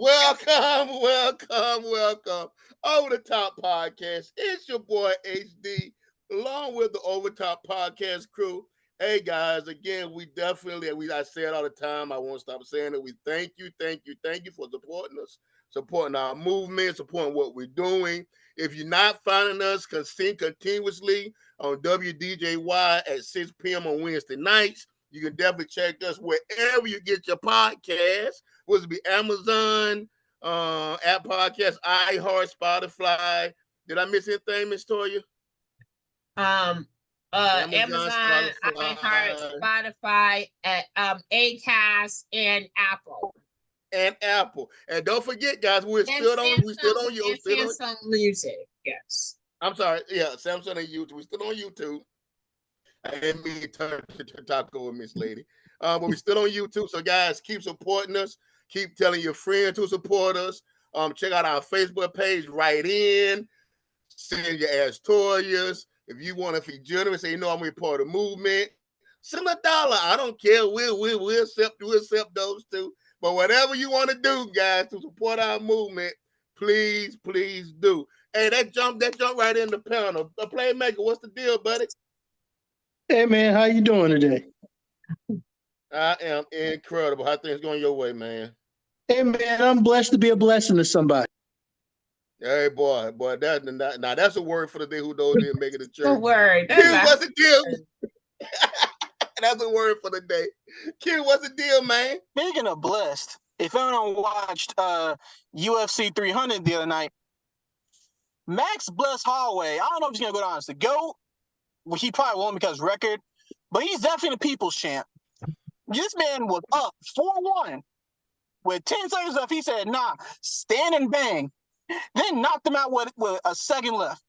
Welcome. Over the Top Podcast. It's your boy HD, along with the Over the Top Podcast crew. Hey guys, again, I say it all the time. I won't stop saying it. We thank you for supporting us, supporting our movement, supporting what we're doing. If you're not finding us continuously on WDJY at 6 p.m. on Wednesday nights, you can definitely check us wherever you get your podcast, whether it be Amazon, App Podcast, iHeart, Spotify. Did I miss anything, Miss Toya? Amazon, iHeart, Spotify, Acast, and Apple. And don't forget, guys, we're still on Samsung Music. Yes. I'm sorry. Yeah, Samsung and YouTube. We're still on YouTube. I didn't mean to talk over Miss Lady. But we're still on YouTube. So guys, keep supporting us. Keep telling your friends to support us. Check out our Facebook page, write in, send your ass Toyas. If you want to be generous, say, I'm gonna be part of the movement, send $1. I don't care. We'll accept those too. But whatever you want to do, guys, to support our movement, please do. Hey, that jump right in the panel. The Playmaker, what's the deal, buddy? Hey man, how you doing today? I am incredible. How things going your way, man? Hey man, I'm blessed to be a blessing to somebody. Hey boy, that's a word for the day who knows didn't make it to church. A word. Q, what's the deal? That's a word for the day. Q, what's the deal, man? Speaking of blessed, if anyone watched UFC 300 the other night, Max Bless Holloway, I don't know if he's gonna go down as the GOAT. Well, he probably won't because record, but he's definitely the people's champ. This man was up 4-1 with 10 seconds left. He said, nah, stand and bang. Then knocked him out with a second left.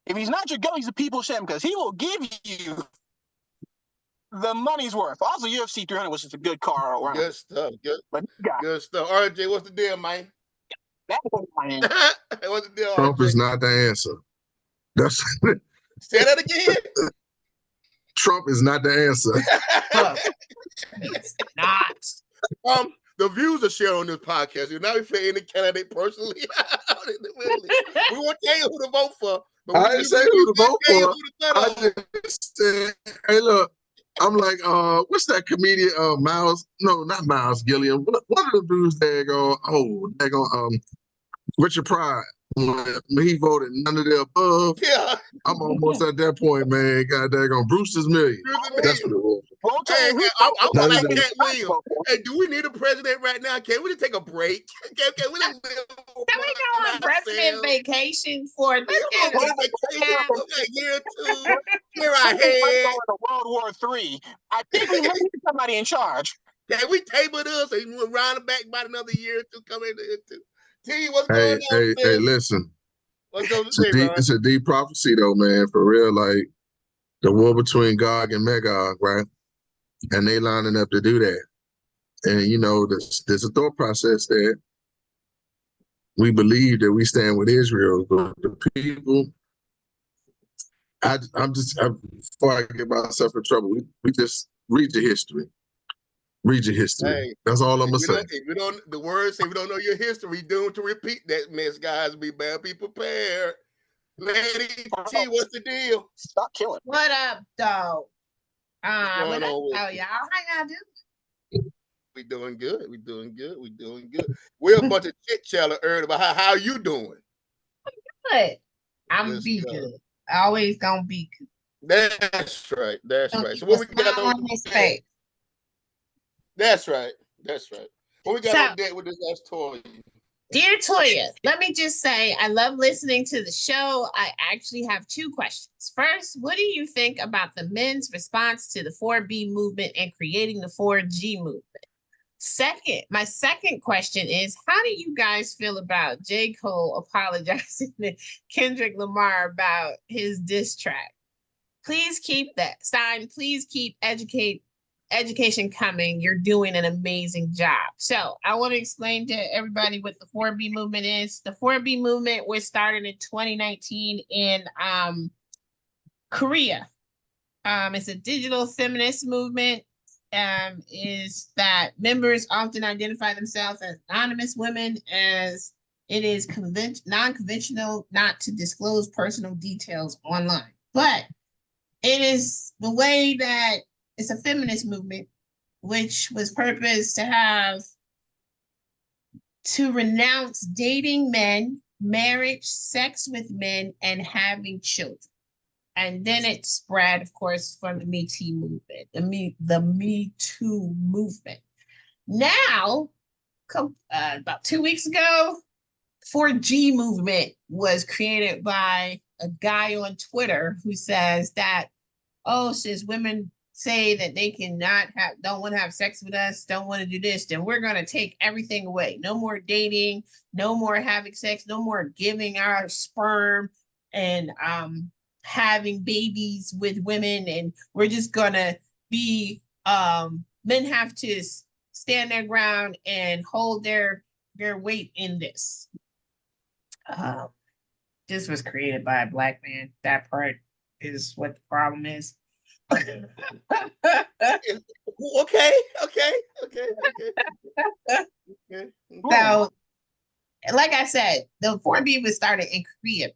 If he's not your GOAT, he's a people's champ because he will give you the money's worth. Also, UFC 300 was just a good car around. Good stuff. Good stuff. RJ, what's the deal, man? That's what I mean. What's the deal, Trump RJ? is not the answer. That's Say that again. Trump is not the answer. It's not. The views are shared on this podcast. You're not referring any candidate personally. We won't tell you who to vote for. But I didn't say who to vote for. I just said, hey, look, I'm like, what's that comedian? Miles? No, not Miles Gilliam. One of the dudes there go, Richard Pryor. When he voted none of the above, yeah, I'm almost at that point, man. God daggone, Brewster's Million. That's what it was. Hey, I'm like Cat Williams. Hey, do we need a president right now? Can we just take a break? Can we just Can we go on president vacation for this year two? Here I had World War III. I think we might need somebody in charge. Can we table this and we'll round it back about another year or two coming into T, what's going on? Hey, listen. It's a deep prophecy though, man. For real, like the war between Gog and Magog, right? And they lining up to do that. And there's a thought process there. We believe that we stand with Israel, but the people. Before I get myself in trouble, we just read your history. Read your history. Hey, that's all I'm gonna say. The words say if you don't know your history, doomed to repeat that mess, guys. Be prepared. Lady T, what's the deal? Stop killing. What up, dog? What up, y'all? How y'all doing? We doing good. We're a bunch of chit chatter earlier about how you doing. Good. I'm be good. Always gonna be good. That's right. So what we got on this face? That's right. What we got on deck with this last Toya? Dear Toya, let me just say I love listening to the show. I actually have two questions. First, what do you think about the men's response to the 4B movement and creating the 4G movement? Second, my second question is, how do you guys feel about J. Cole apologizing to Kendrick Lamar about his diss track? Please keep that. Stein, please keep education coming. You're doing an amazing job. So I want to explain to everybody what the 4B movement is. The 4B movement was started in 2019 in Korea. It's a digital feminist movement. is that members often identify themselves as anonymous women, as it is non-conventional not to disclose personal details online. But it is the way that it's a feminist movement, which was purposed to renounce dating men, marriage, sex with men, and having children. And then it spread, of course, from the Me Too movement, the Me Too movement. Now, about 2 weeks ago, 4G movement was created by a guy on Twitter who says that, oh, since women say that they don't want to have sex with us, don't want to do this, then we're going to take everything away. No more dating, no more having sex, no more giving our sperm and having babies with women, and we're just going to be men have to stand their ground and hold their weight in this. This was created by a Black man. That part is what the problem is. Okay. So, like I said, the 4B was started in Korea.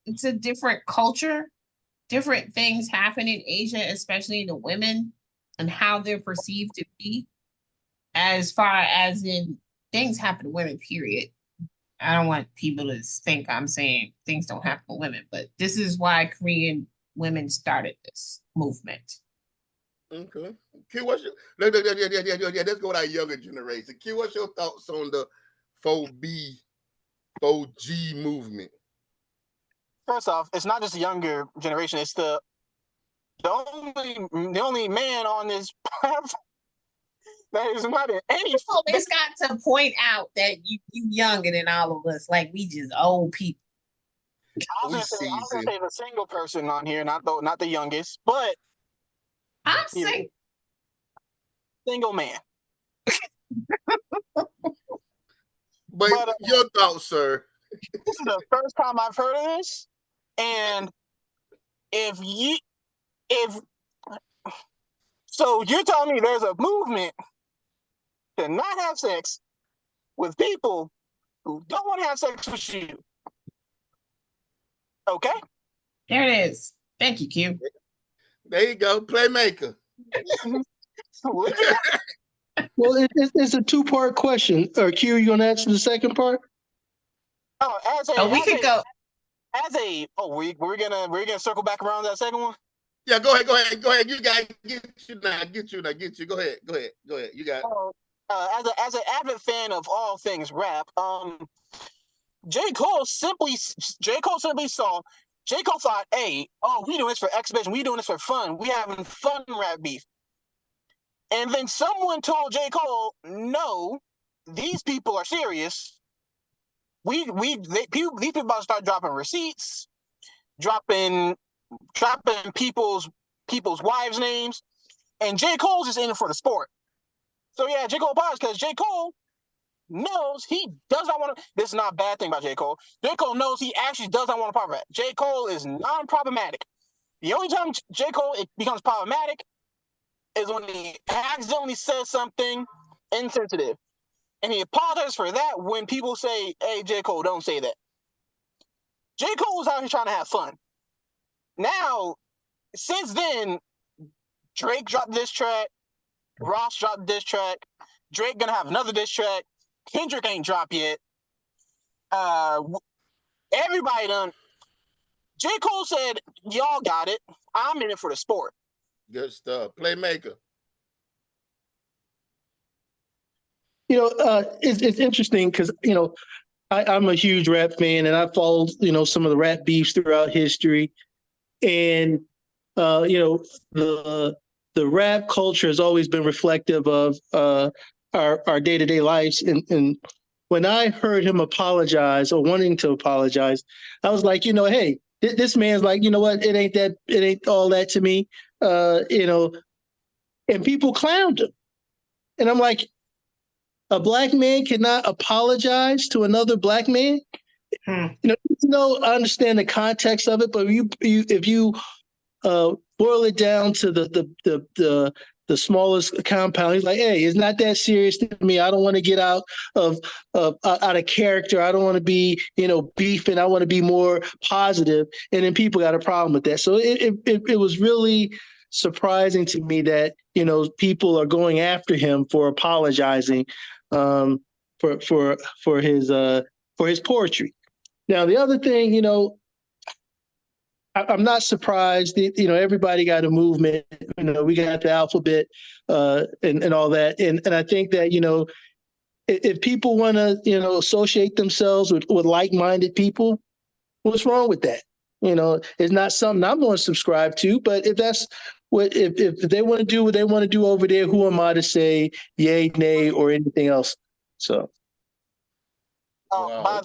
It's a different culture, different things happen in Asia, especially the women and how they're perceived to be, as far as in things happen to women, period. I don't want people to think I'm saying things don't happen to women, but this is why Korean women started this movement. Okay. Q, what's your let's go with our younger generation. Q, what's your thoughts on the 4B, 4G movement? First off, it's not just the younger generation. It's the only man on this platform that is not in any. You always got to point out that you younger than all of us, like we just old people. I was gonna say the single person on here, not the youngest, but I'm saying single man. But your thoughts, sir? This is the first time I've heard of this, and so you're telling me there's a movement to not have sex with people who don't want to have sex with you. Okay? There it is. Thank you, Q. There you go, playmaker. Well, it's a two-part question. Or Q, you gonna answer the second part? We're gonna circle back around that second one. Yeah, go ahead. You guys get you. Go ahead. You got it. As an avid fan of all things rap, J. Cole simply saw. J. Cole thought, "Hey, we doing this for exhibition. We doing this for fun. We having fun rap beef." And then someone told J. Cole, "No, these people are serious. These people about to start dropping receipts, dropping people's wives' names, and J. Cole's just in it for the sport." So yeah, J. Cole paused because J. Cole knows he does not want to. This is not a bad thing about J. Cole. J. Cole knows he actually does not want to problem. J. Cole is non-problematic. The only time J. Cole becomes problematic is when he accidentally says something insensitive. And he apologizes for that when people say, "Hey, J. Cole, don't say that." J. Cole was out here trying to have fun. Now, since then, Drake dropped this track. Ross dropped this track. Drake gonna have another diss track. Kendrick ain't dropped yet. Everybody done. J. Cole said, "Y'all got it. I'm in it for the sport." Good stuff. Playmaker. It's interesting because, I'm a huge rap fan and I followed, some of the rap beefs throughout history. And, the rap culture has always been reflective of our day-to-day lives. And when I heard him apologize or wanting to apologize, I was like, hey, this man's like, you know what? It ain't all that to me. And people clowned him. And I'm like, a Black man cannot apologize to another Black man. I understand the context of it, but if you boil it down to the smallest compound. He's like, hey, it's not that serious to me. I don't want to get out of character. I don't want to be, beefing. I want to be more positive. And then people got a problem with that. So it was really surprising to me that, people are going after him for apologizing for his poetry. Now, the other thing, I'm not surprised. Everybody got a movement. We got the alphabet and all that. And I think that if people want to associate themselves with like-minded people, what's wrong with that? It's not something I'm going to subscribe to. But if that's if they want to do what they want to do over there, who am I to say yay, nay, or anything else? So. Wow,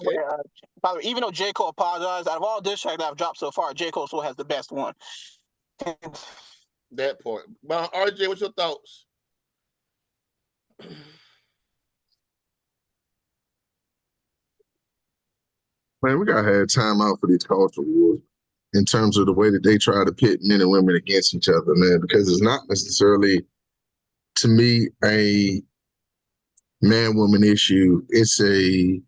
by the way, even though J. Cole apologized, out of all diss tracks that I've dropped so far, J. Cole still has the best one. That point. RJ, what's your thoughts? Man, we gotta have time out for these culture wars in terms of the way that they try to pit men and women against each other, man, because it's not necessarily, to me, a man-woman issue. It's a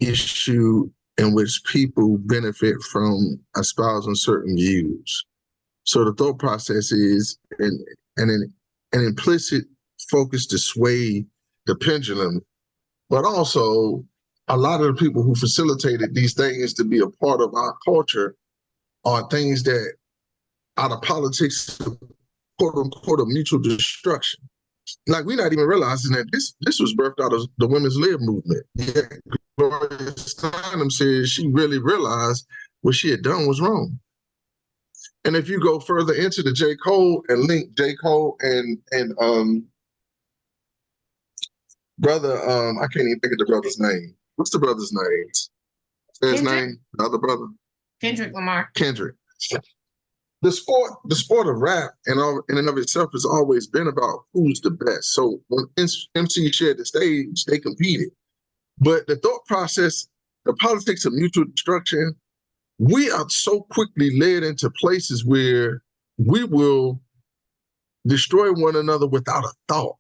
issue in which people benefit from espousing certain views. So the thought process is an implicit focus to sway the pendulum, but also a lot of the people who facilitated these things to be a part of our culture are things that, out of politics, quote unquote, of mutual destruction. Like, we're not even realizing that this was birthed out of the women's lib movement. Yeah, Gloria Steinem said she really realized what she had done was wrong. And if you go further into the J. Cole and link J. Cole and brother, I can't even think of the brother's name. What's the brother's name? His name? The other brother? Kendrick Lamar. Kendrick. The sport of rap in and of itself has always been about who's the best. So when MC shared the stage, they competed. But the thought process, the politics of mutual destruction, we are so quickly led into places where we will destroy one another without a thought.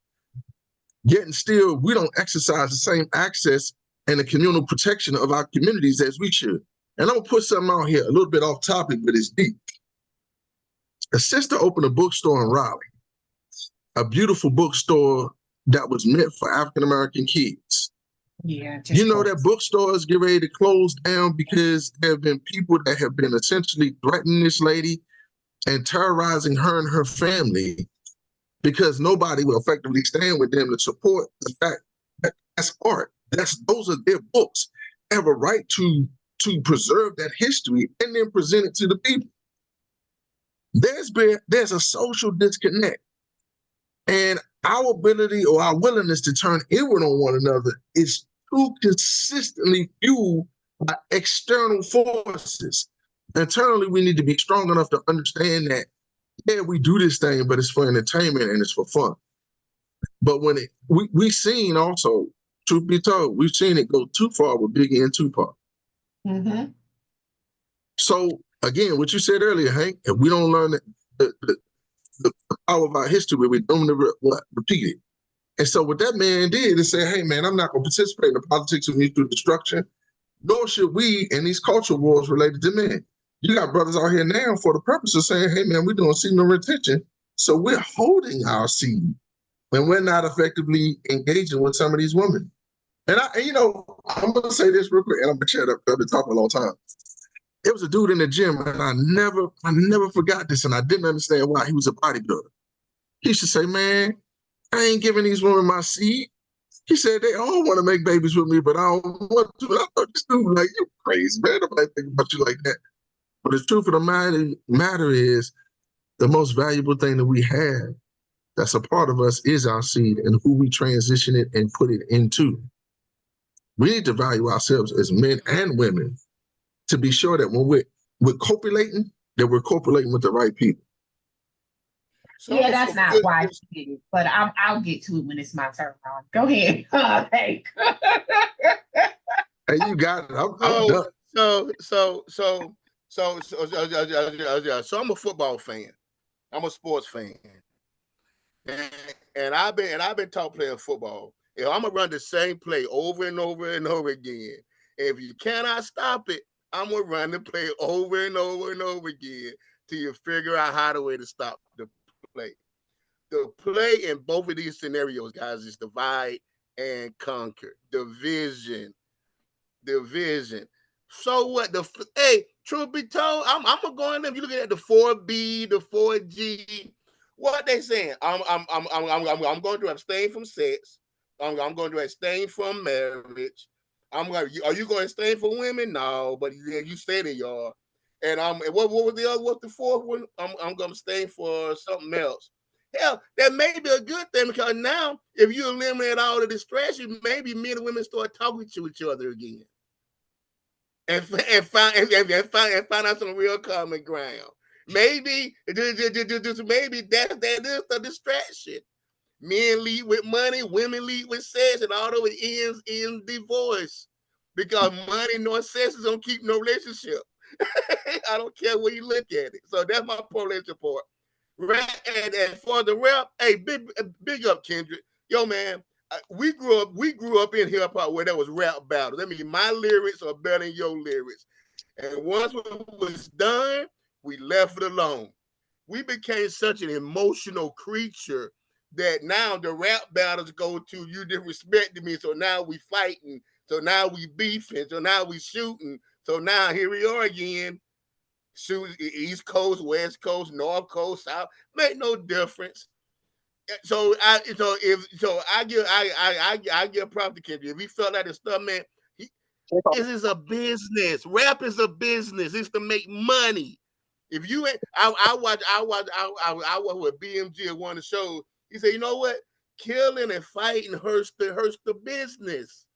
Yet and still, we don't exercise the same access and the communal protection of our communities as we should. And I'm gonna put something out here, a little bit off topic, but it's deep. A sister opened a bookstore in Raleigh, a beautiful bookstore that was meant for African-American kids. Yeah, that bookstores get ready to close down because there have been people that have been essentially threatening this lady and terrorizing her and her family because nobody will effectively stand with them to support the fact that that's art. Those are their books. They have a right to preserve that history and then present it to the people. There's a social disconnect, and our ability or our willingness to turn inward on one another is too consistently fueled by external forces. Internally, we need to be strong enough to understand that, yeah, we do this thing, but it's for entertainment and it's for fun. But when we've seen also, truth be told, we've seen it go too far with Biggie and Tupac. Mm-hmm. So again, what you said earlier, Hank, if we don't learn the power of our history, we're doomed to repeat it. And so what that man did is say, hey, man, I'm not going to participate in the politics of mutual destruction, nor should we in these culture wars related to men. You got brothers out here now for the purpose of saying, hey, man, we're doing seed of retention. So we're holding our seed when we're not effectively engaging with some of these women. And I'm going to say this real quick, and I'm going to shut up. I've been talking a long time. There was a dude in the gym, and I never forgot this, and I didn't understand why. He was a bodybuilder. He used to say, man, I ain't giving these women my seed. He said, they all want to make babies with me, but I don't want to. And I thought, this dude, like, you crazy, man. Nobody think about you like that. But the truth of the matter is, the most valuable thing that we have that's a part of us is our seed and who we transition it and put it into. We need to value ourselves as men and women to be sure that when we're copulating, that we're copulating with the right people. So yeah, that's not why she did it, but I'll get to it when it's my turn. Go ahead. Hey, you got it. I'm done. So So I'm a football fan. I'm a sports fan, and, and I've been taught playing football. If I'm gonna run the same play over and over and over again, if you cannot stop it, I'm gonna run the play over and over and over again till you figure out how the way to stop the play. The play in both of these scenarios, guys, is divide and conquer. Division. So what? Hey, truth be told, I'm gonna go in there. If you looking at the 4B, the 4G, what they saying? I'm going to abstain from sex. I'm going to abstain from marriage. Are you going to abstain from women? No, but you said it, y'all. And what was the other? What's the fourth one? I'm going to abstain for something else. Hell, that may be a good thing because now, if you eliminate all the distraction, maybe men and women start talking to each other again, and find out some real common ground. Maybe maybe that is the distraction. Men lead with money, women lead with sex, and all those ends in divorce because money nor sex is gonna keep no relationship. I don't care where you look at it. So that's my polling report. Rap and for the rap, hey, big up Kendrick. Yo, man, we grew up in hip hop where there was rap battles. I mean, my lyrics are better than your lyrics. And once it was done, we left it alone. We became such an emotional creature that now the rap battles go to you disrespecting me, so now we fighting, so now we beefing, so now we shooting, so now here we are again. Shoot, East Coast, West Coast, North Coast, South, make no difference. So I give props to Kendrick. If he felt like a stuff, man, this is a business. Rap is a business. It's to make money. If you ain't, I watch with BMG at one of the shows. He said, you know what? Killing and fighting hurts the business.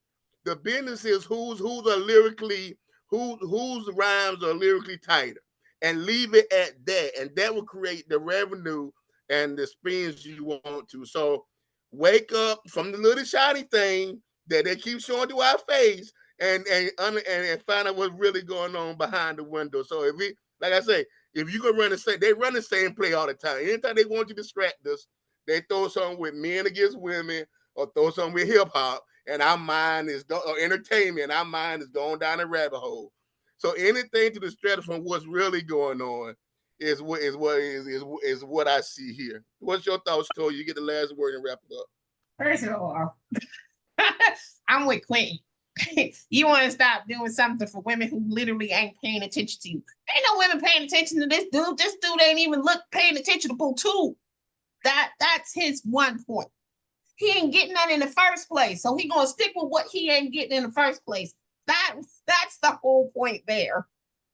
The business is who's are lyrically whose rhymes are lyrically tighter, and leave it at that, and that will create the revenue and the spins you want to. So wake up from the little shiny thing that they keep showing to our face, and find out what's really going on behind the window. So if we, like I say, if you can run the same, they run the same play all the time. Anytime they want you to distract us, they throw something with men against women or throw something with hip hop, and our mind is or entertainment. Our mind is going down a rabbit hole. So anything to distract us from what's really going on is what I see here. What's your thoughts, Cole? You get the last word and wrap it up. First of all, I'm with Quentin. You want to stop doing something for women who literally ain't paying attention to you. Ain't no women paying attention to this dude. This dude ain't even paying attention to Boo too. That's his one point. He ain't getting that in the first place. So he gonna stick with what he ain't getting in the first place. That's the whole point there.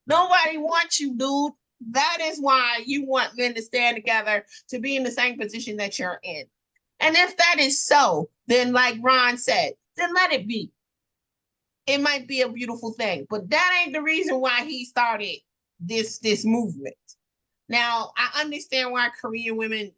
Nobody wants you, dude. That is why you want men to stand together to be in the same position that you're in. And if that is so, then like Ron said, then let it be. It might be a beautiful thing, but that ain't the reason why he started this movement. Now, I understand why Korean women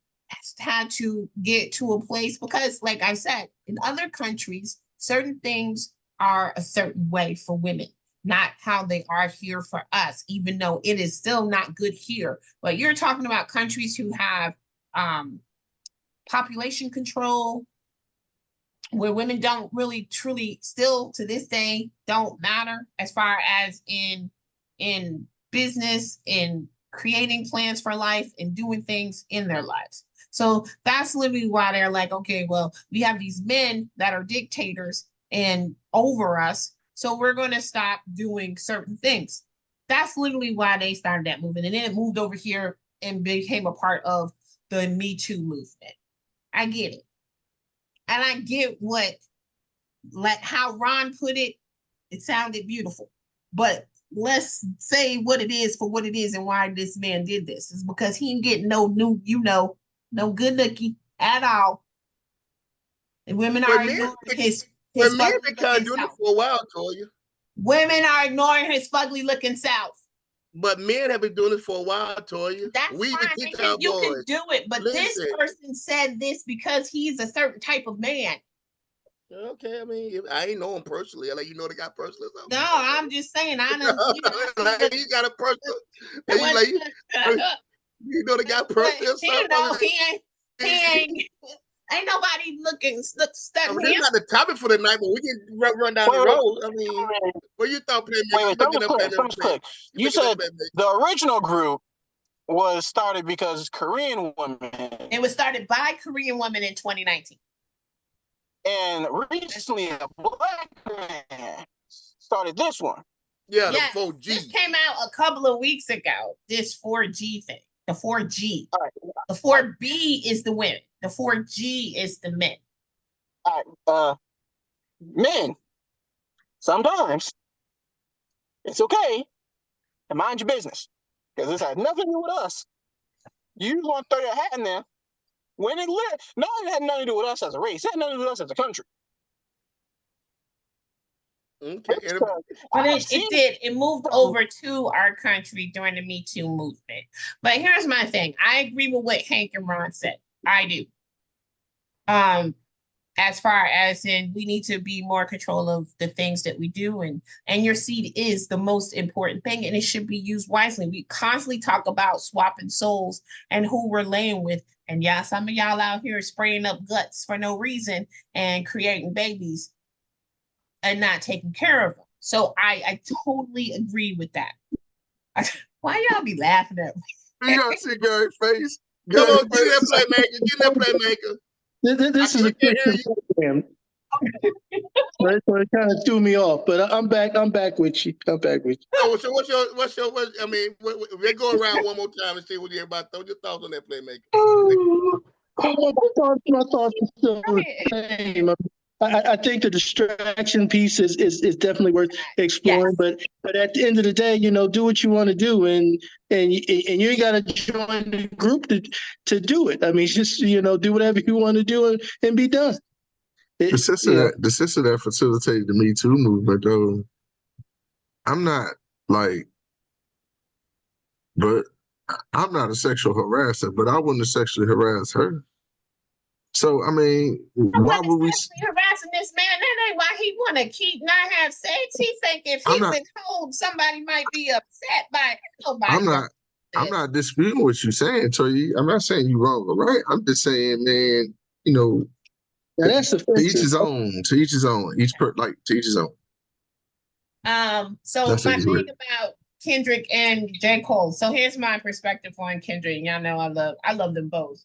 had to get to a place because, like I said, in other countries, certain things are a certain way for women, not how they are here for us, even though it is still not good here. But you're talking about countries who have population control, where women don't really truly still to this day don't matter as far as in business, in creating plans for life and doing things in their lives. So that's literally why they're like, okay, well, we have these men that are dictators and over us, so we're going to stop doing certain things. That's literally why they started that movement. And then it moved over here and became a part of the Me Too movement. I get it. And I get how Ron put it. It sounded beautiful. But let's say what it is for what it is and why this man did this. It's because he ain't getting no new, no good looking at all. And women are ignoring his men been kind of doing it for a while, Toya. Women are ignoring his fugly looking self. But men have been doing it for a while, Toya. That's fine. You can do it. But listen, this person said this because he's a certain type of man. Okay, I mean, I ain't know him personally. I let you know the guy personally. So, No, I'm just saying. I don't. I see like, what. you got a personal. You What? like you know the guy But personally or you something. know, he ain't. He ain't. Ain't nobody I studying mean, that's him. not the topic for the night, but we can run down the Wait, wait, road. I mean, what you thought, wait, Playmaker? wait. You Let me looking up clear. Let me Playmaker? clear. You You looking up said Playmaker? the original group was started because Korean women, It was started by Korean women in 2019. and recently a black man started this one. Yeah, the Yes, 4G. this came out a couple of weeks ago. This 4G thing, the 4G. All right, The 4B is the women. The 4G is the men. all right. Men, sometimes it's okay to mind your business because this has nothing to do with us. You just want to throw your hat in there when it lit. No, it had nothing to do with us as a race. It had nothing to do with us as a country. Okay, But I've it seen did. It moved over to our country during the Me Too movement. But here's my thing. I agree with what Hank and Ron said. I do. As far as in we need to be more control of the things that we do, and your seed is the most important thing, and it should be used wisely. We constantly talk about swapping souls and who we're laying with, and yeah, some of y'all out here spraying up guts for no reason and creating babies and not taking care of them. So I totally agree with that. Why y'all be laughing at me? You gotta see Gary's face. come Gary's on, get in face. that Playmaker. Get in that Playmaker. This is a Can't hear Christian you. program, right? So it kind of threw me off, but I'm back. I'm back with you. I'm back with you. So what's I mean, let's go around one more time and see what everybody thought. Your thoughts on that Playmaker? My thoughts are still the same. I think the distraction piece is definitely worth exploring, Yes. but at the end of the day, do what you want to do, and you ain't got to join the group to do it. I mean, just do whatever you want to do and be done. The sister that facilitated the Me Too movement, though, I'm not like, but I'm not a sexual harasser, but I wouldn't have sexually harassed her. So I mean, why would we? Harassing this man? That ain't why he want to keep not have sex. He think if he withhold, somebody might be upset by it. Nobody. I'm not disputing what you're saying, Toy. I'm not saying you wrong or right. I'm just saying, man, now that's offensive. to each his own. To each his own. To each his own. So That's my thing about Kendrick and J. Cole. So here's my perspective on Kendrick. Y'all know I love them both.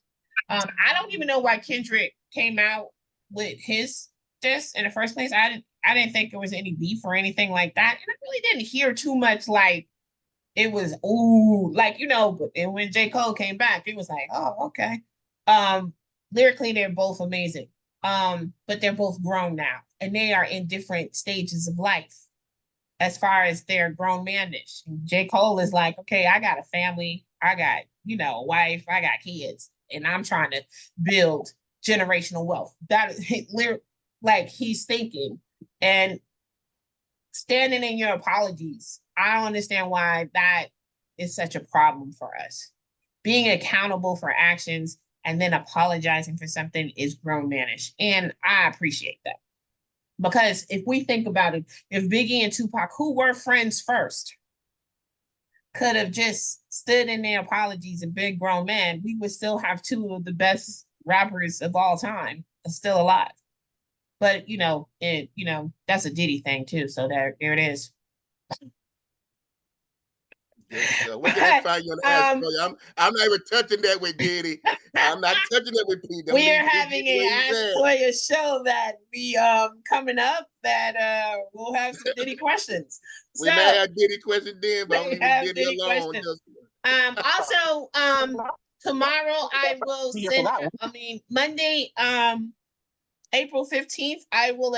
I don't even know why Kendrick came out with his diss in the first place. I didn't think there was any beef or anything like that, and I really didn't hear too much like it was and when J. Cole came back, it was like, oh, okay. Lyrically, they're both amazing. But they're both grown now, and they are in different stages of life as far as their grown manish. J. Cole is like, okay, I got a family, I got, a wife, I got kids, and I'm trying to build generational wealth. That is like he's thinking and standing in your apologies. I don't understand why that is such a problem for us. Being accountable for actions and then apologizing for something is grown manish. And I appreciate that. Because if we think about it, if Biggie and Tupac, who were friends first, could have just stood in their apologies and been grown men, we would still have two of the best rappers of all time still alive. But that's a Diddy thing too. So there it is. Where can I find you on the Ask Toya? I'm not even touching that with Diddy. I'm not touching that with Pete. We are having an Ask Toya show that we coming up that we'll have some Diddy questions. We may have Diddy questions then, but we have Diddy alone. Also, tomorrow I will send. Monday, April 15th, I will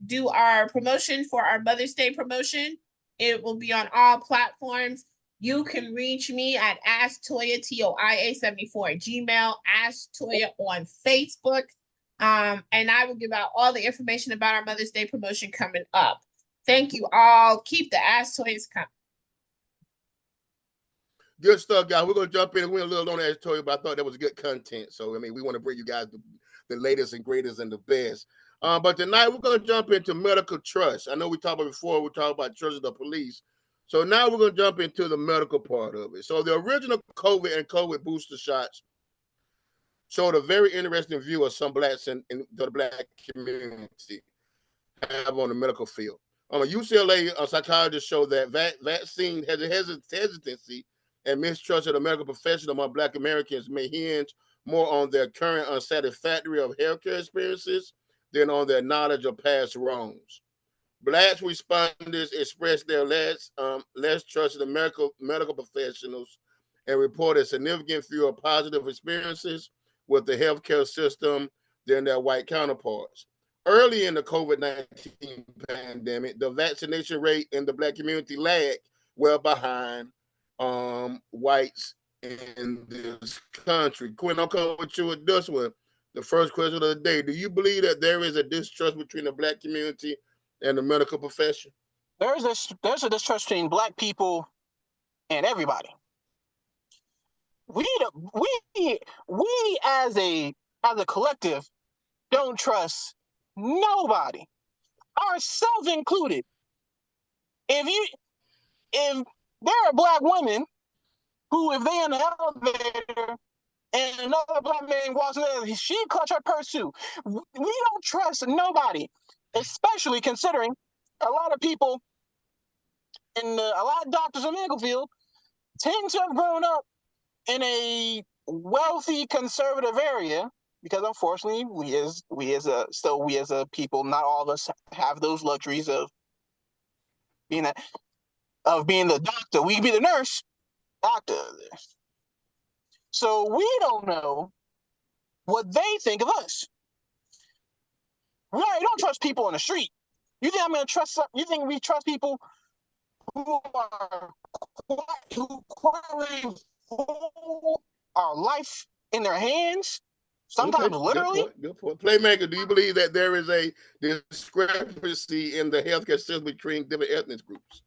do our promotion for our Mother's Day promotion. It will be on all platforms. You can reach me at Ask Toya, TOIA74 at Gmail, Ask Toya on Facebook. And I will give out all the information about our Mother's Day promotion coming up. Thank you all. Keep the Ask Toyas coming. Good stuff, guys. We're gonna jump in and win a little on that story, but I thought that was good content. So I mean, we want to bring you guys the latest and greatest and the best. But tonight we're gonna jump into medical trust. I know we talked about before. We talked about trust of the police. So now we're gonna jump into the medical part of it. So the original COVID and COVID booster shots showed a very interesting view of some blacks in the black community have on the medical field. UCLA psychologists show that vaccine has a hesitancy and mistrust of the medical profession among Black Americans may hinge more on their current unsatisfactory of healthcare experiences than on their knowledge of past wrongs. Black respondents expressed their less trust in the medical professionals and reported significant fewer positive experiences with the healthcare system than their white counterparts. Early in the COVID-19 pandemic, the vaccination rate in the Black community lagged well behind whites in this country. Quinn, I'll come with you with this one. The first question of the day: do you believe that there is a distrust between the Black community and the medical profession? There's a distrust between Black people and everybody. We as a collective don't trust nobody, ourselves included. If there are Black women who, if they in the elevator and another Black man walks in there, she clutch her purse too. We don't trust nobody, especially considering a lot of people a lot of doctors in the medical field tend to have grown up in a wealthy conservative area, because unfortunately we as a people, not all of us have those luxuries of being the doctor. We can be the nurse, doctor. So we don't know what they think of us. We don't trust people on the street. You think I'm going to trust? You think we trust people who quietly hold our life in their hands? Sometimes literally. Good point. Playmaker, do you believe that there is a discrepancy in the healthcare system between different ethnic groups?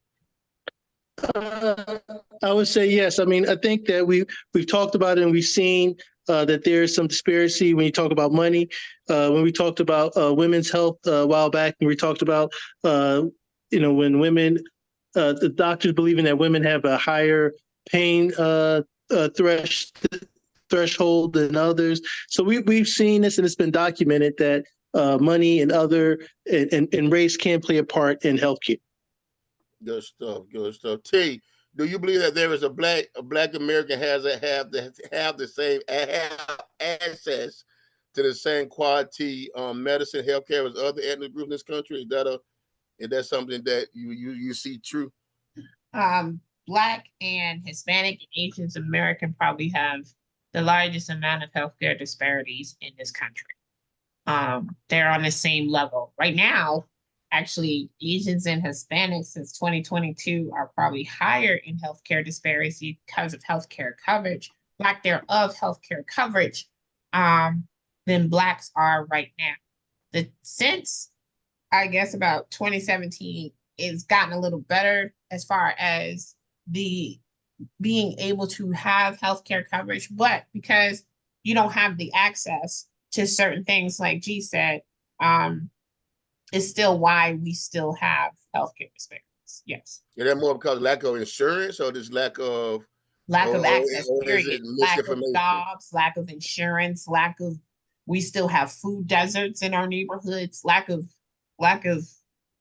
I would say yes. I mean, I think that we've talked about it and we've seen that there is some disparity when you talk about money. When we talked about women's health a while back, and we talked about when women, the doctors believing that women have a higher pain threshold than others. So we've seen this, and it's been documented that money and and race can play a part in healthcare. Good stuff. Good stuff. T, do you believe that there is a black American have the same access to the same quality medicine, healthcare as other ethnic groups in this country? Is that something that you see true? Black and Hispanic and Asian American probably have the largest amount of healthcare disparities in this country. They're on the same level right now. Actually, Asians and Hispanics since 2022 are probably higher in healthcare disparity because of healthcare coverage, lack thereof healthcare coverage, than Blacks are right now. Since I guess about 2017, it's gotten a little better as far as the being able to have healthcare coverage, but because you don't have the access to certain things, like G said, is still why we still have healthcare disparities. Yes. Is that more because lack of insurance or just lack of access, period. Lack of jobs, lack of insurance, we still have food deserts in our neighborhoods, lack of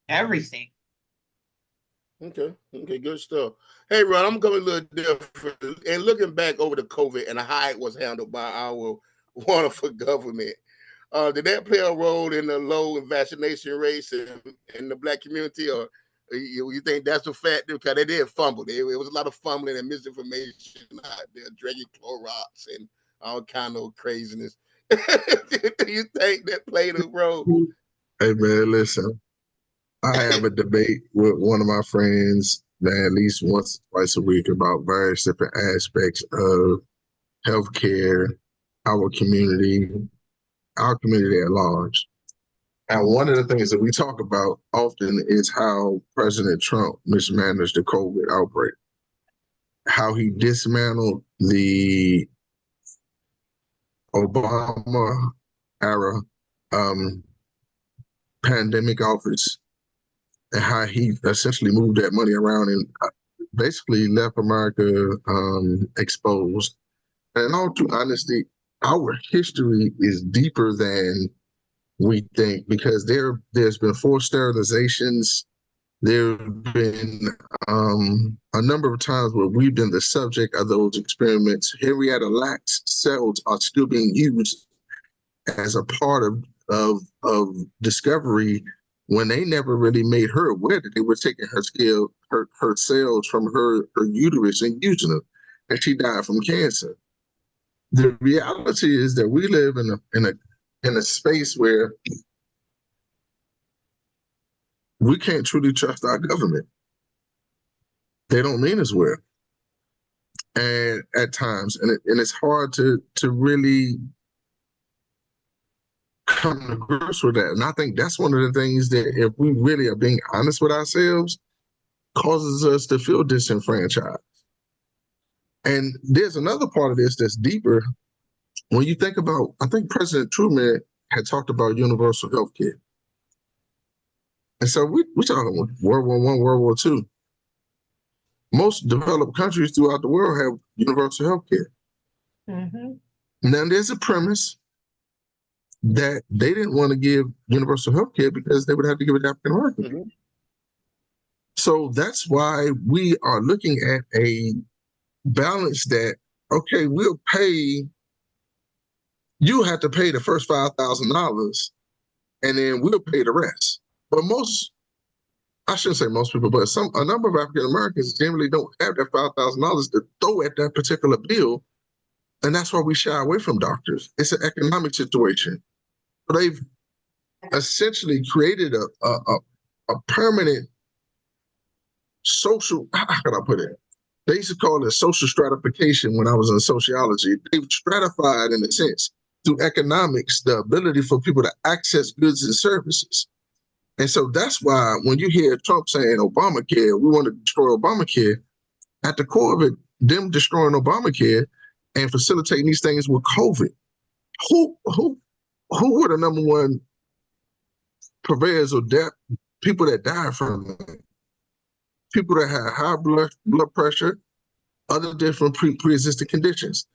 everything. Okay, good stuff. Hey, Ron, I'm going a little different. And looking back over the COVID and how it was handled by our wonderful government, did that play a role in the low vaccination rates in the Black community, or you think that's a factor? Because they did fumble. It was a lot of fumbling and misinformation out there, drinking Clorox and all kind of craziness. Do you think that played a role? Hey, man, listen. I have a debate with one of my friends, man, at least once, twice a week about various different aspects of healthcare, our community at large. And one of the things that we talk about often is how President Trump mismanaged the COVID outbreak. how he dismantled the Obama era pandemic office, and how he essentially moved that money around and basically left America exposed. And in all true honesty, our history is deeper than we think, because there's been forced sterilizations. There have been a number of times where we've been the subject of those experiments. Henrietta Lacks cells are still being used as a part of discovery, when they never really made her aware that they were taking her cells from her uterus and using them, and she died from cancer. The reality is that we live in a space where we can't truly trust our government. They don't mean us well, and at times, and it's hard to really come to grips with that. And I think that's one of the things that, if we really are being honest with ourselves, causes us to feel disenfranchised. And there's another part of this that's deeper. When you think about, I think President Truman had talked about universal health care. And so we're talking World War I, World War II. Most developed countries throughout the world have universal health care. Mm-hmm. Now, there's a premise that they didn't want to give universal health care because they would have to give it to African Americans. Mm-hmm. So that's why we are looking at a balance that, okay, we'll pay, you have to pay the first $5,000 and then we'll pay the rest. But I shouldn't say most people, but a number of African Americans generally don't have that $5,000 to throw at that particular bill. And that's why we shy away from doctors. It's an economic situation. They've essentially created a permanent social, how can I put it? They used to call it social stratification when I was in sociology. They've stratified, in a sense, through economics, the ability for people to access goods and services. And so that's why when you hear Trump saying Obamacare, we want to destroy Obamacare, at the core of it, them destroying Obamacare and facilitating these things with COVID, who were the number one purveyors of death? People that died from it. People that had high blood pressure, other different pre-existing conditions.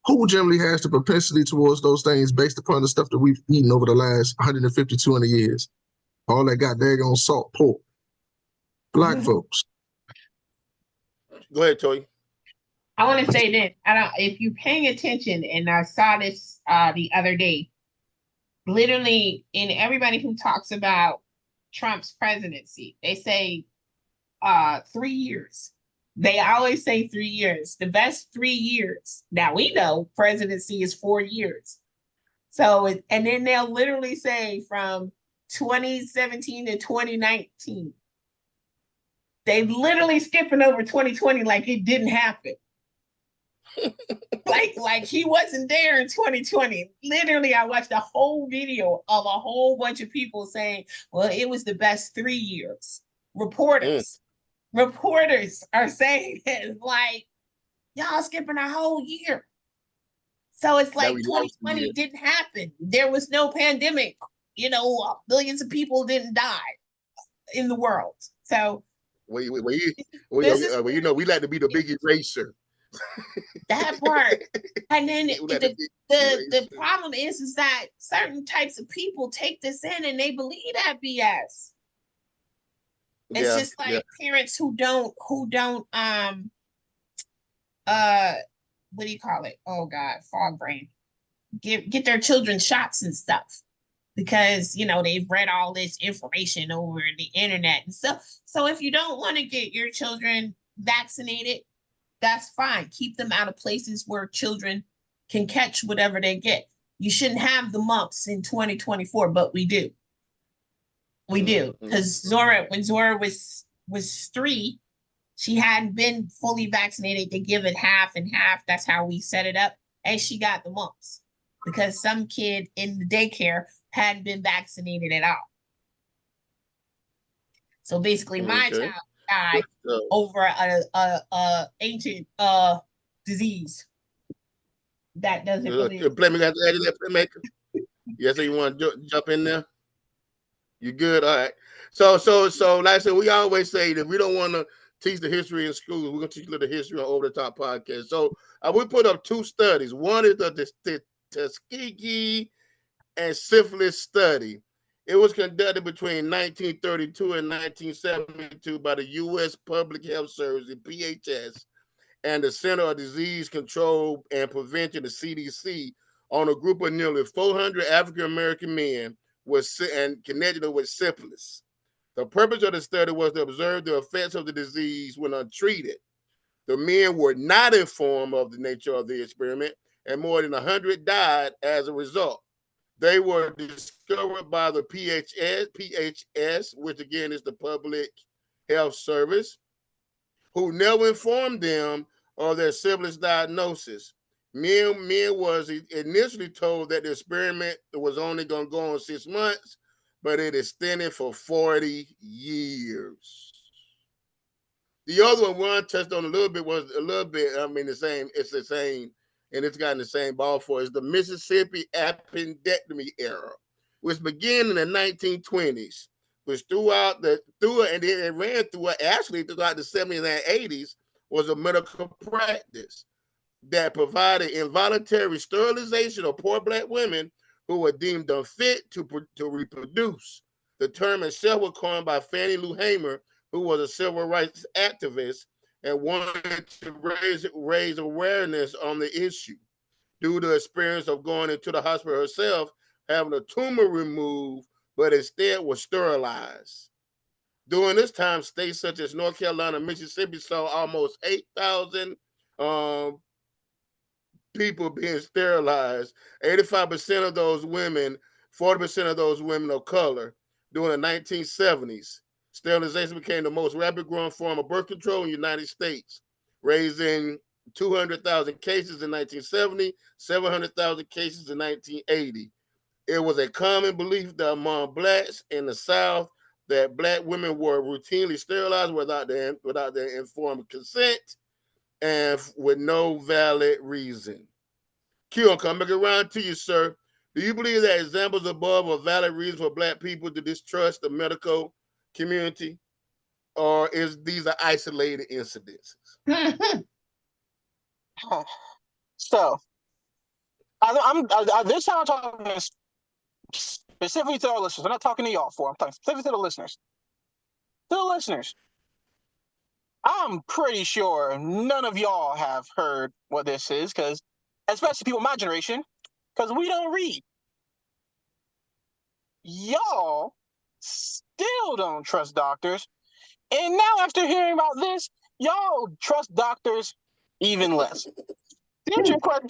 Who generally has the propensity towards those things based upon the stuff that we've eaten over the last 150, 200 years? All that got daggone salt pork. Black folks. Go ahead, Toy. I want to say this. If you're paying attention, and I saw this the other day, literally, in everybody who talks about Trump's presidency, they say 3 years. They always say 3 years. The best 3 years. Now we know presidency is 4 years. So, and then they'll literally say from 2017 to 2019. They literally skipping over 2020 like it didn't happen. like he wasn't there in 2020. Literally, I watched a whole video of a whole bunch of people saying, well, it was the best 3 years. Reporters are saying it, like, y'all skipping a whole year. So it's like 2020 didn't happen. There was no pandemic. Billions of people didn't die in the world. So we like to be the big eraser. That part. And then the problem is that certain types of people take this in and they believe that BS. It's just like parents who don't what do you call it? Oh God, fog brain. Get their children shots and stuff because they've read all this information over the internet and stuff. So if you don't want to get your children vaccinated, that's fine. Keep them out of places where children can catch whatever they get. You shouldn't have the mumps in 2024, but we do. We do. Because when Zora was 3, she hadn't been fully vaccinated. They give it half and half. That's how we set it up. And she got the mumps because some kid in the daycare hadn't been vaccinated at all. So basically my child die over a ancient disease that doesn't really Playmaker, Playmaker. Yes, so you want to jump in there? You good? All right. So, like I said, we always say that we don't want to teach the history in schools. We're gonna teach a little history on Over the Top podcast. So, we put up two studies. One is the Tuskegee and syphilis study. It was conducted between 1932 and 1972 by the U.S. Public Health Service, the PHS, and the Center of Disease Control and Prevention, the CDC, on a group of nearly 400 African American men and connected with syphilis. The purpose of the study was to observe the effects of the disease when untreated. The men were not informed of the nature of the experiment, and more than 100 died as a result. They were discovered by the PHS, which again is the Public Health Service, who never informed them of their syphilis diagnosis. Men was initially told that the experiment was only going to go on 6 months, but it extended for 40 years. The other one touched on a little bit, the same, it's the same, and it's gotten the same ball for it. It's the Mississippi appendectomy era, which began in the 1920s, which throughout the throughout the 70s and 80s was a medical practice that provided involuntary sterilization of poor black women who were deemed unfit to reproduce. The term itself was coined by Fannie Lou Hamer, who was a civil rights activist and wanted to raise awareness on the issue due to the experience of going into the hospital herself, having a tumor removed, but instead was sterilized. During this time, states such as North Carolina and Mississippi saw almost 8,000 people being sterilized. 85% of those women, 40% of those women of color. During the 1970s, sterilization became the most rapid growing form of birth control in the United States, raising 200,000 cases in 1970, 700,000 cases in 1980. It was a common belief that among blacks in the South that black women were routinely sterilized without their informed consent and with no valid reason. Q, I'm coming back around to you, sir. Do you believe that examples above are valid reasons for black people to distrust the medical community, or is these are isolated incidences? So, this time I'm talking specifically to our listeners. I'm not talking to y'all for. I'm talking specifically to the listeners. To the listeners, I'm pretty sure none of y'all have heard what this is, because especially people my generation, because we don't read. Y'all still don't trust doctors, and now after hearing about this, y'all trust doctors even less. To answer your question,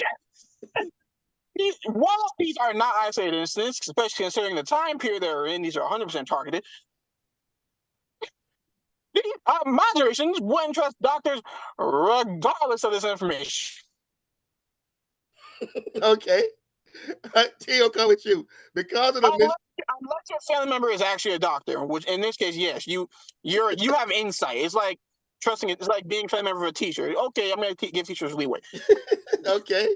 while these are not isolated incidents, especially considering the time period they're in, these are 100% targeted. My generation wouldn't trust doctors regardless of this information. Okay. Tio, come with you. Because of the unless your family member is actually a doctor, which in this case, yes, you have insight. It's like trusting it. It's like being a family member of a teacher. Okay, I'm going to give teachers leeway. Okay,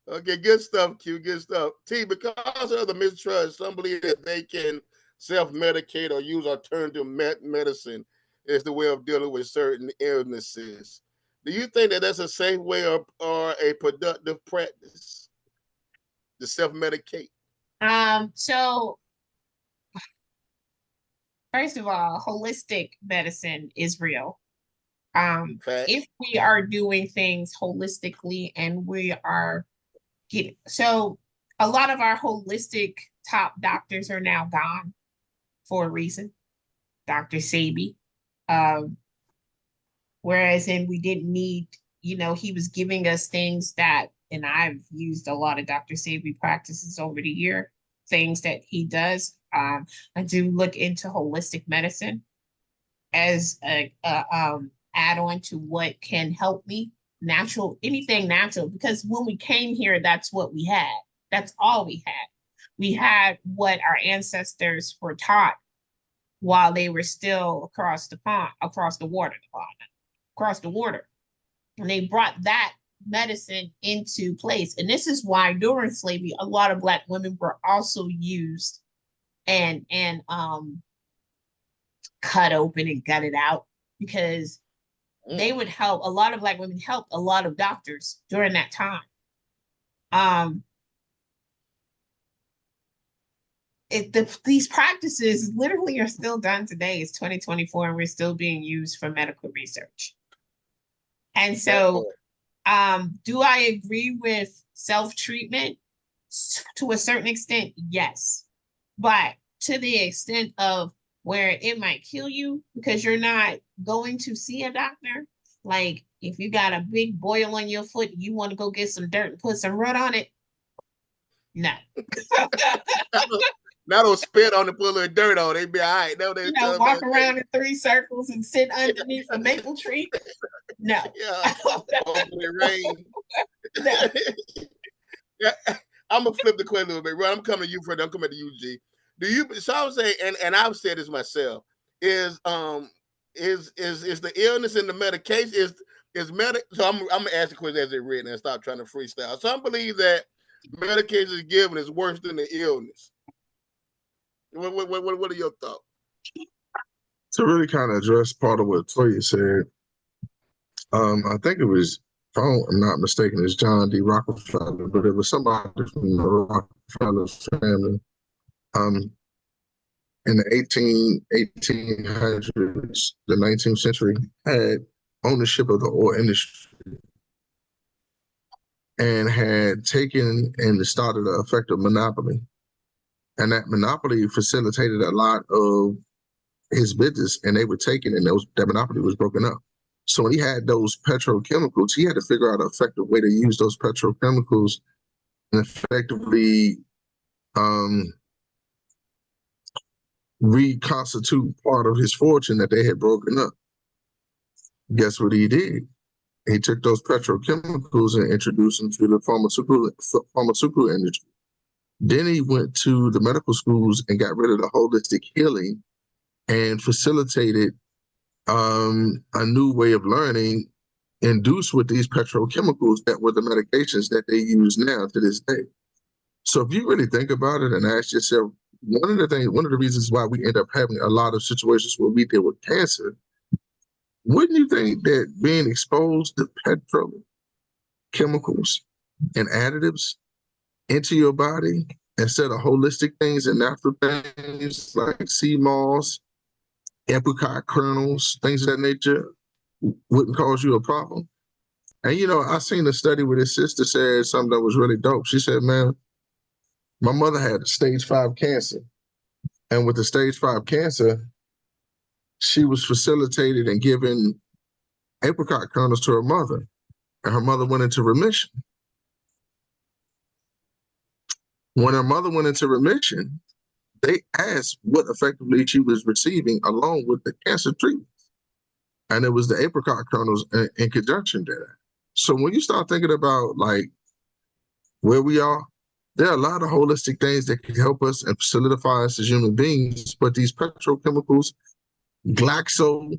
good stuff, Q. Good stuff. T, because of the mistrust, some believe that they can self-medicate or use alternative medicine as the way of dealing with certain illnesses. Do you think that that's a safe way or a productive practice to self-medicate? So first of all, holistic medicine is real. If we are doing things holistically and we are getting, so a lot of our holistic top doctors are now gone for a reason. Dr. Sebi. Whereas we didn't need, he was giving us things that, and I've used a lot of Dr. Sebi practices over the year, things that he does. I do look into holistic medicine as a add-on to what can help me. Anything natural, because when we came here, that's what we had. That's all we had. We had what our ancestors were taught while they were still across the pond, across the water, across the water. And they brought that medicine into place. And this is why during slavery, a lot of Black women were also used and cut open and gutted out, because they would help. A lot of Black women helped a lot of doctors during that time. These practices literally are still done today. It's 2024 and we're still being used for medical research. And so, do I agree with self-treatment? To a certain extent, yes. But to the extent of where it might kill you because you're not going to see a doctor, like if you got a big boil on your foot, you want to go get some dirt and put some root on it. No. Now don't spit on it, put a little dirt on it. They be all right. Now they walk around in 3 circles and sit underneath a maple tree. No. Yeah. It rain. No. Yeah. I'm gonna flip the coin a little bit. Right, I'm coming to you first. I'm coming to you, G. Do you? So I would say, and I've said this myself. Is the illness and the medication is medic? So I'm gonna ask the question as it's written and stop trying to freestyle. Some believe that medication is given is worse than the illness. What are your thoughts? To really kind of address part of what Toya said, I think it was, if I'm not mistaken, it's John D. Rockefeller, but it was somebody from the Rockefeller family. In the 1800s, the 19th century, had ownership of the oil industry and had taken and started an effective monopoly. And that monopoly facilitated a lot of his business, and they were taken, and that monopoly was broken up. So when he had those petrochemicals, he had to figure out an effective way to use those petrochemicals and effectively reconstitute part of his fortune that they had broken up. Guess what he did? He took those petrochemicals and introduced them to the pharmaceutical industry. Then he went to the medical schools and got rid of the holistic healing and facilitated a new way of learning induced with these petrochemicals that were the medications that they use now to this day. So if you really think about it and ask yourself, one of the reasons why we end up having a lot of situations where we deal with cancer, wouldn't you think that being exposed to petrochemicals and additives into your body instead of holistic things and natural things like sea moss, apricot kernels, things of that nature, wouldn't cause you a problem? And I seen a study where this sister said something that was really dope. She said, man, my mother had stage 5 cancer. And with the stage 5 cancer, she was facilitated and given apricot kernels to her mother. And her mother went into remission. When her mother went into remission, they asked what effectively she was receiving along with the cancer treatments. And it was the apricot kernels in conjunction to that. So when you start thinking about like where we are, there are a lot of holistic things that can help us and solidify us as human beings. But these petrochemicals, Glaxo,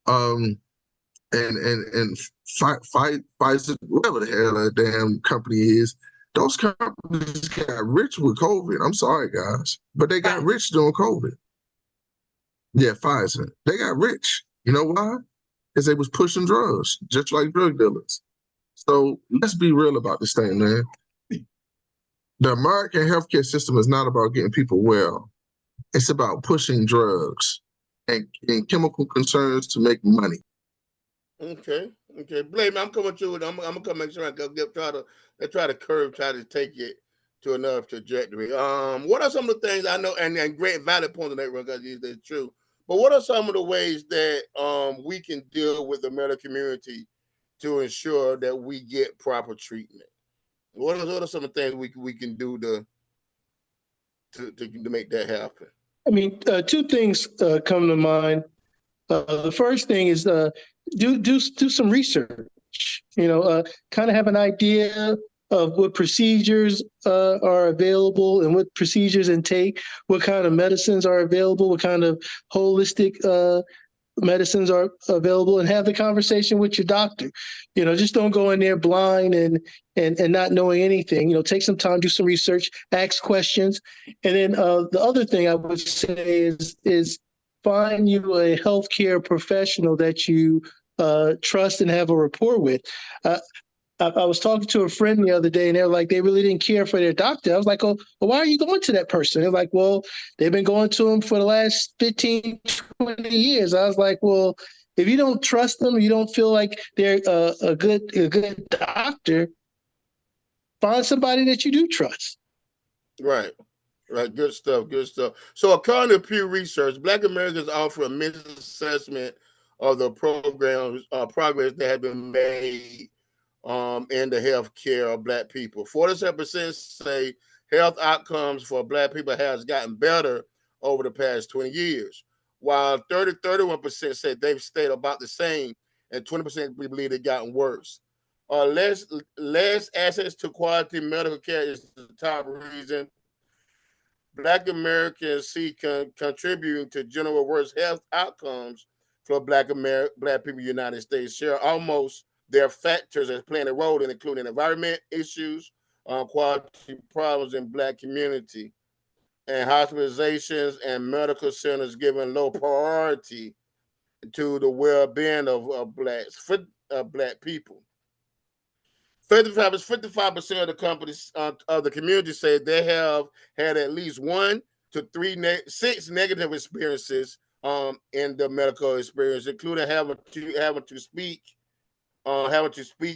and Pfizer, whatever the hell that damn company is, those companies got rich with COVID. I'm sorry, guys, but they got rich during COVID. Yeah, Pfizer. They got rich. You know why? Because they was pushing drugs, just like drug dealers. So let's be real about this thing, man. The American healthcare system is not about getting people well. It's about pushing drugs and chemical concerns to make money. Okay. Blame, I'm coming through it. I'm gonna come make sure I try to take it to another trajectory. What are some of the things I know, and great valid points on that, because it's true. But what are some of the ways that we can deal with the medical community to ensure that we get proper treatment? What are some of the things we can do to make that happen? I mean, 2 things come to mind. The first thing is do some research. Kind of have an idea of what procedures are available and what procedures intake, what kind of medicines are available, what kind of holistic medicines are available, and have the conversation with your doctor. Just don't go in there blind and not knowing anything. Take some time, do some research, ask questions. And then the other thing I would say is find you a healthcare professional that you trust and have a rapport with. I was talking to a friend the other day, and they're like, they really didn't care for their doctor. I was like, oh, well, why are you going to that person? They're like, well, they've been going to him for the last 15, 20 years. I was like, well, if you don't trust them, you don't feel like they're a good doctor, find somebody that you do trust. Right. Right. Good stuff. Good stuff. So according to Pew Research, Black Americans offer a misassessment of the programs progress that have been made in the health care of Black people. 47% say health outcomes for Black people has gotten better over the past 20 years, while 31% said they've stayed about the same, and 20% believe they've gotten worse. Less access to quality medical care is the top reason Black Americans see contributing to general worse health outcomes for Black people in the United States. Share almost their factors as playing a role in including environment issues, quality problems in Black community, and hospitalizations and medical centers giving low priority to the well-being of Black people. 55% of the companies of the community say they have had at least 1 to 6 negative experiences in the medical experience, including having to speak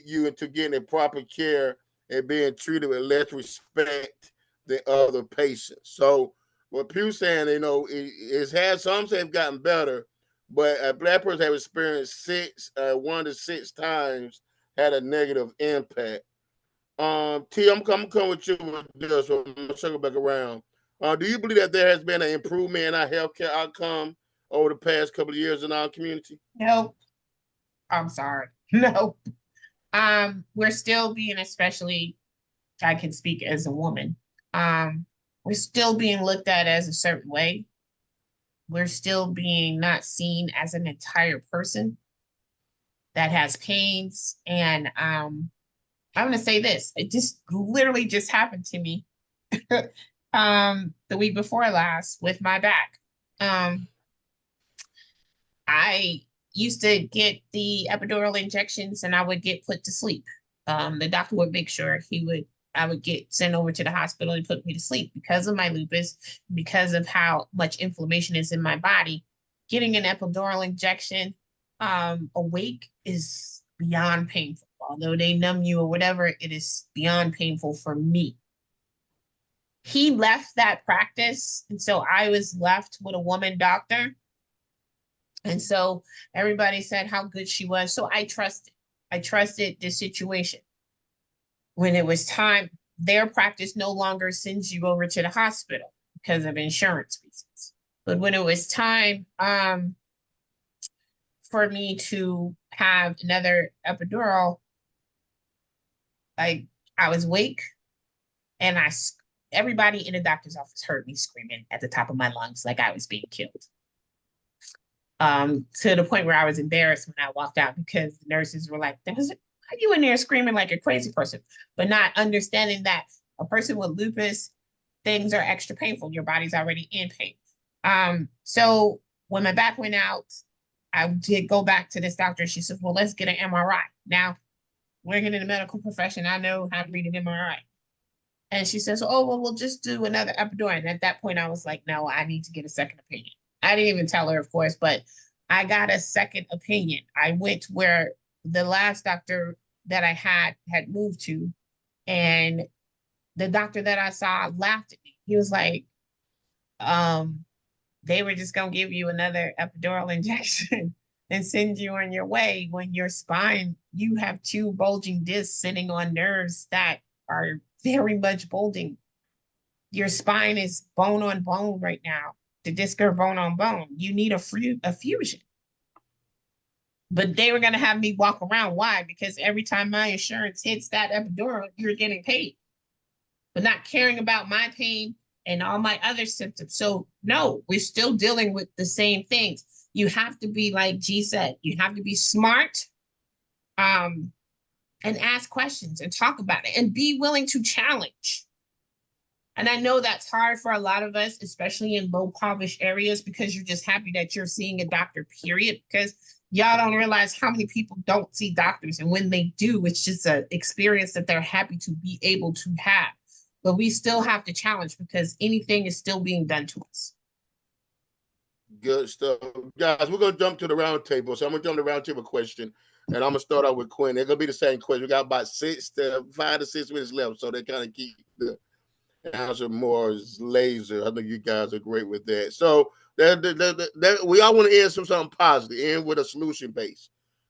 you into getting a proper care and being treated with less respect than other patients. So what Pew's saying, it's had some say have gotten better, but a Black person have experienced 1 to 6 times had a negative impact. T, I'm coming with you with this, so I'm gonna circle back around. Do you believe that there has been an improvement in our healthcare outcome over the past couple of years in our community? Nope. I'm sorry. Nope. We're still being, especially I can speak as a woman, we're still being looked at as a certain way. We're still being not seen as an entire person that has pains. And I'm gonna say this. It just literally just happened to me the week before last with my back. I used to get the epidural injections and I would get put to sleep. The doctor would make sure I would get sent over to the hospital and put me to sleep because of my lupus, because of how much inflammation is in my body. Getting an epidural injection awake is beyond painful. Although they numb you or whatever, it is beyond painful for me. He left that practice, and so I was left with a woman doctor. And so everybody said how good she was. So I trusted the situation. When it was time, their practice no longer sends you over to the hospital because of insurance reasons. But when it was time for me to have another epidural, I was awake and everybody in the doctor's office heard me screaming at the top of my lungs like I was being killed. To the point where I was embarrassed when I walked out because the nurses were like, are you in there screaming like a crazy person? But not understanding that a person with lupus, things are extra painful. Your body's already in pain. So when my back went out, I did go back to this doctor. She said, well, let's get an MRI. Now, working in the medical profession, I know how to read an MRI. And she says, oh, well, we'll just do another epidural. And at that point, I was like, no, I need to get a second opinion. I didn't even tell her, of course, but I got a second opinion. I went where the last doctor that I had moved to, and the doctor that I saw laughed at me. He was like, they were just going to give you another epidural injection and send you on your way when your spine, you have 2 bulging discs sitting on nerves that are very much bulging. Your spine is bone on bone right now. The disc are bone on bone. You need a fusion. But they were going to have me walk around. Why? Because every time my insurance hits that epidural, you're getting paid, but not caring about my pain and all my other symptoms. So no, we're still dealing with the same things. You have to be, like G said, you have to be smart, and ask questions and talk about it and be willing to challenge. And I know that's hard for a lot of us, especially in low impoverished areas, because you're just happy that you're seeing a doctor, period. Because y'all don't realize how many people don't see doctors. And when they do, it's just an experience that they're happy to be able to have. But we still have to challenge because anything is still being done to us. Good stuff. Guys, we're going to jump to the round table. So I'm going to jump to the round table question. And I'm going to start out with Quinn. They're going to be the same question. We got about 5 to 6 minutes left. So they kind of keep the answer more laser. I think you guys are great with that. So we all want to end something positive, end with a solution base.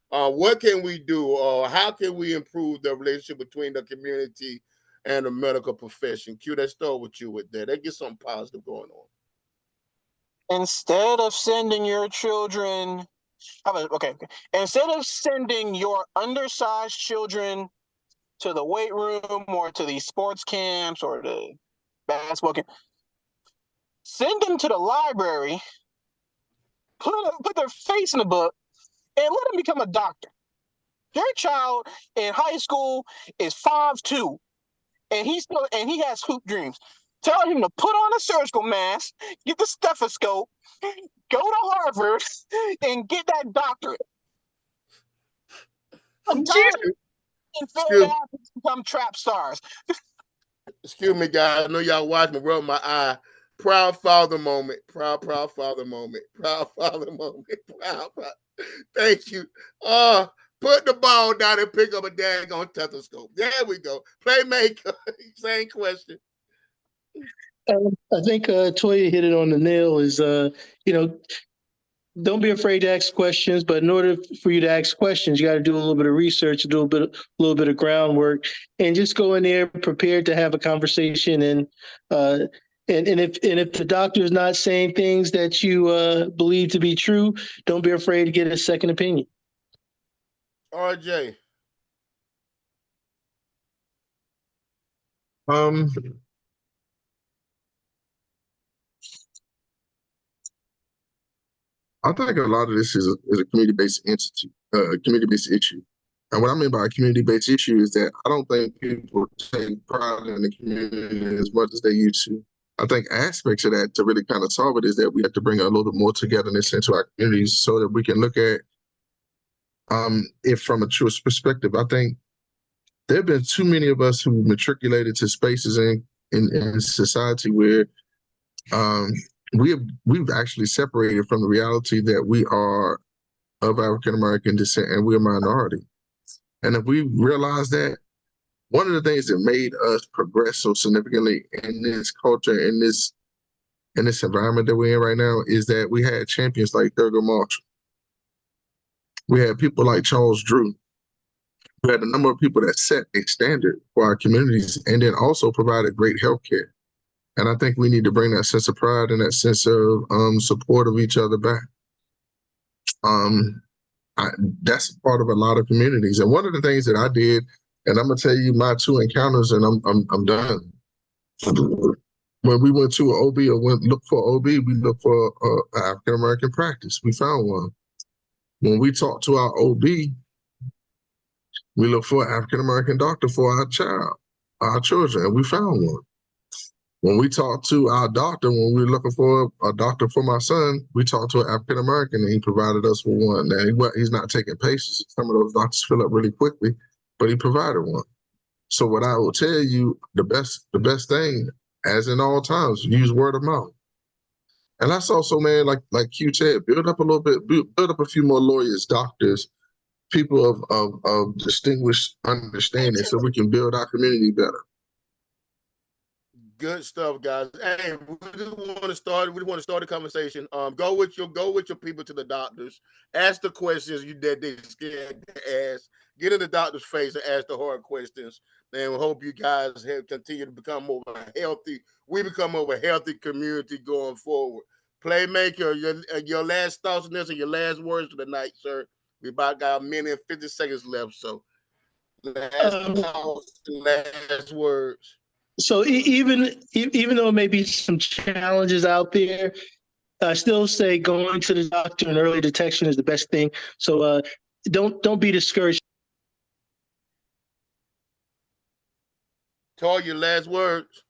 What can we do, or how can we improve the relationship between the community and the medical profession? Q, let's start with you with that. Let's get something positive going on. Instead of sending your children, instead of sending your undersized children to the weight room or to these sports camps or the basketball camp, send them to the library, put their face in the book, and let them become a doctor. Your child in high school is 5'2", and he has hoop dreams. Tell him to put on a surgical mask, get the stethoscope, go to Harvard, and get that doctorate. I'm tired of failed athletes become trap stars. Excuse me, guys. I know y'all watching me roll my eye. Proud father moment. Proud father moment. Proud father moment. Proud father. Thank you. Put the ball down and pick up a daggone stethoscope. There we go. Playmaker. Same question. I think Toya hit it on the nail. Is don't be afraid to ask questions, but in order for you to ask questions, you got to do a little bit of research, do a little bit of groundwork, and just go in there prepared to have a conversation. And if the doctor is not saying things that you believe to be true, don't be afraid to get a second opinion. RJ. I think a lot of this is a community-based entity, community-based issue. And what I mean by a community-based issue is that I don't think people take pride in the community as much as they used to. I think aspects of that to really kind of solve it is that we have to bring a little bit more togetherness into our communities so that we can look at it from a true perspective. I think there have been too many of us who matriculated to spaces in society where we've actually separated from the reality that we are of African American descent and we're a minority. And if we realize that, one of the things that made us progress so significantly in this culture, in this environment that we're in right now, is that we had champions like Thurgood Marshall. We had people like Charles Drew. We had a number of people that set a standard for our communities and then also provided great health care. And I think we need to bring that sense of pride and that sense of support of each other back. That's part of a lot of communities. And one of the things that I did, and I'm gonna tell you my 2 encounters, and I'm done. When we went to an OB or went look for OB, we looked for African American practice. We found one. When we talked to our OB, we looked for an African American doctor for our children, and we found one. When we talked to our doctor, when we were looking for a doctor for my son, we talked to an African American, and he provided us with one. Now he's not taking patients. Some of those doctors fill up really quickly, but he provided one. So what I will tell you, the best thing, as in all times, use word of mouth. And that's also, man, like Q said, build up a little bit, build up a few more lawyers, doctors, people of distinguished understanding, so we can build our community better. Good stuff, guys. Hey, we want to start a conversation. Go with your people to the doctors. Ask the questions that they scared to ask. Get in the doctor's face and ask the hard questions. And we hope you guys have continue to become more of a healthy. We become more of a healthy community going forward. Playmaker, your last thoughts on this and your last words for the night, sir, We about got a minute and 50 seconds left. So last Um, thoughts, last words. so even though maybe some challenges out there, I still say going to the doctor and early detection is the best thing. So don't be discouraged. Toy, your last words.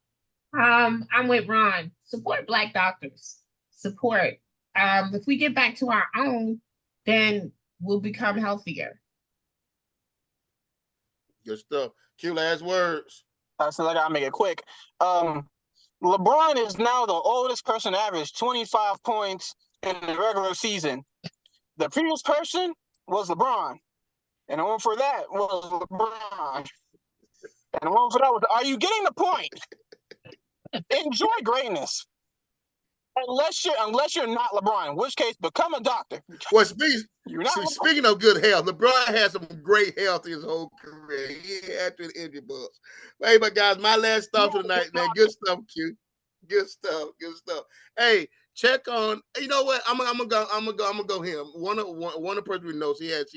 I'm with Ron. Support Black doctors. Support. If we get back to our own, then we'll become healthier. Good stuff. Q, last words. So I gotta make it quick. LeBron is now the oldest person to average 25 points in the regular season. The previous person was LeBron, and the one for that was LeBron, and the one for that was. Are you getting the point? Enjoy greatness. Unless you're not LeBron, in which case become a doctor. Well, You're not speaking of good health, LeBron had some great health in his whole career. He had to injury bugs. Hey, but guys, my last thought for tonight, man. Good stuff, Q. Good stuff. Good stuff. Hey, check on. You know what? I'm gonna go him. One of the person we know, she had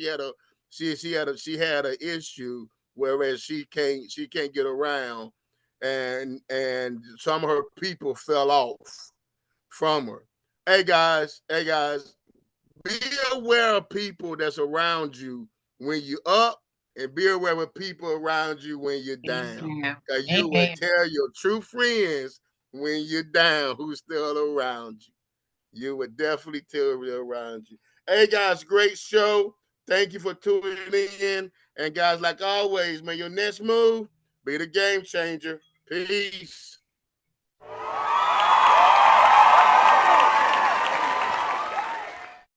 an issue whereas she can't get around, and some of her people fell off from her. Hey guys, be aware of people that's around you when you up, and be aware of people around you when you're down. Because you will tell your true friends when you're down who's still around you. You would definitely tell me around you. Hey guys, great show. Thank you for tuning in. And guys, like always, man, your next move be the game changer. Peace.